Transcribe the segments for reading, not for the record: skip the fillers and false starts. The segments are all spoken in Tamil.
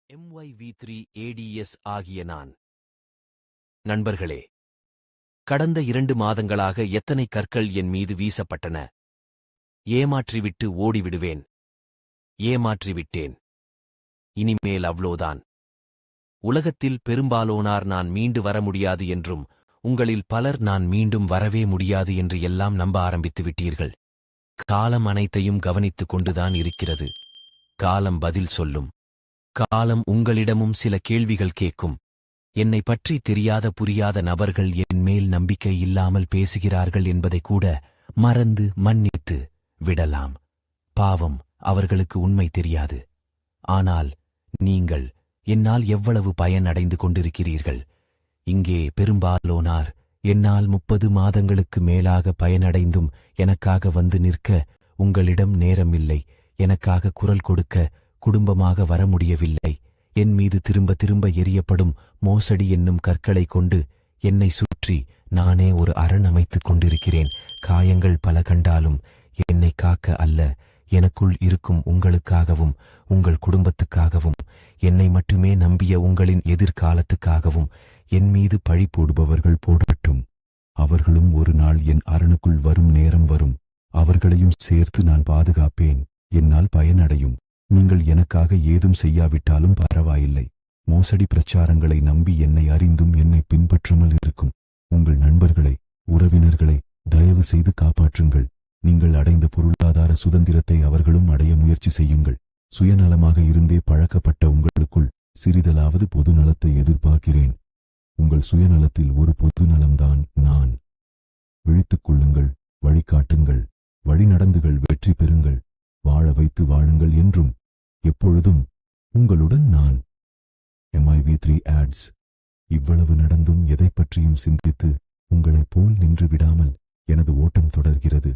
MYV3ADS ஆகிய நான். நண்பர்களே, கடந்த 2 மாதங்களாக எத்தனை கற்கள் என் மீது வீசப்பட்டன. ஏமாற்றிவிட்டு ஓடிவிடுவேன். ஏமாற்றிவிட்டேன். இனிமேல் அவ்ளோதான். உலகத்தில் பெரும்பாலோனார் நான் மீண்டு வர முடியாது என்றும், உங்களில் பலர் நான் மீண்டும் வரவே முடியாது என்று எல்லாம் நம்ப ஆரம்பித்து விட்டீர்கள். காலம் அனைத்தையும் கவனித்துக் கொண்டுதான் இருக்கிறது. காலம் பதில் சொல்லும். காலம் உங்களிடமும் சில கேள்விகள் கேட்கும். என்னை பற்றி தெரியாத புரியாத நபர்கள் என் மேல் நம்பிக்கை இல்லாமல் பேசுகிறார்கள் என்பதை கூட மறந்து மன்னித்து விடலாம். பாவம், அவர்களுக்கு உண்மை தெரியாது. ஆனால் நீங்கள் என்னால் எவ்வளவு பயன் அடைந்து கொண்டிருக்கிறீர்கள். இங்கே பெரும்பாலோனார் என்னால் 30 மாதங்களுக்கு மேலாக பயனடைந்தும் எனக்காக வந்து நிற்க உங்களிடம் நேரமில்லை, எனக்காக குரல் கொடுக்க குடும்பமாக வர முடியவில்லை. என் மீது திரும்ப திரும்ப எரியப்படும் மோசடி என்னும் கற்களை கொண்டு என்னை சுற்றி நானே ஒரு அரண் அமைத்துக் கொண்டிருக்கிறேன். காயங்கள் பல கண்டாலும் என்னை காக்க அல்ல, எனக்குள் இருக்கும் உங்களுக்காகவும் உங்கள் குடும்பத்துக்காகவும் என்னை மட்டுமே நம்பிய உங்களின் எதிர்காலத்துக்காகவும் என் மீது பழி போடுபவர்கள் போடட்டும். அவர்களும் ஒரு நாள் என் அரணுக்குள் வரும் நேரம் வரும். அவர்களையும் சேர்த்து நான் பாதுகாப்பேன். என்னால் பயனடையும். நீங்கள் எனக்காக ஏதும் செய்யாவிட்டாலும் பரவாயில்லை. மோசடி பிரச்சாரங்களை நம்பி என்னை அறிந்தும் என்னை பின்பற்றாமல் இருக்கும் உங்கள் நண்பர்களை, உறவினர்களை தயவு செய்து காப்பாற்றுங்கள். நீங்கள் அடைந்த பொருளாதார சுதந்திரத்தை அவர்களும் அடைய முயற்சி செய்யுங்கள். சுயநலமாக இருந்தே பழக்கப்பட்ட உங்களுக்குள் சிறிதலாவது பொதுநலத்தை எதிர்பார்க்கிறேன். உங்கள் சுயநலத்தில் ஒரு பொதுநலம்தான் நான். விழித்துக் கொள்ளுங்கள், வழிகாட்டுங்கள், வழிநடந்துகள், வெற்றி பெறுங்கள், வாழ வைத்து வாழுங்கள். என்றும் எப்பொழுதும் உங்களுடன் நான். MYV3 ads. இவ்வளவு நடந்தும் எதை பற்றியும் சிந்தித்து உங்களைப் போல் நின்று விடாமல் எனது ஓட்டம் தொடர்கிறது.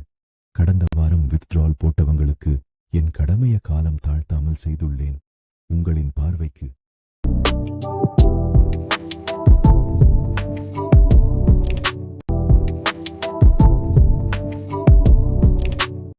கடந்த வாரம் வித்ட்ரால் போட்டவங்களுக்கு என் கடமைய காலம் தாழ்த்தாமல் செய்துள்ளேன். உங்களின் பார்வைக்கு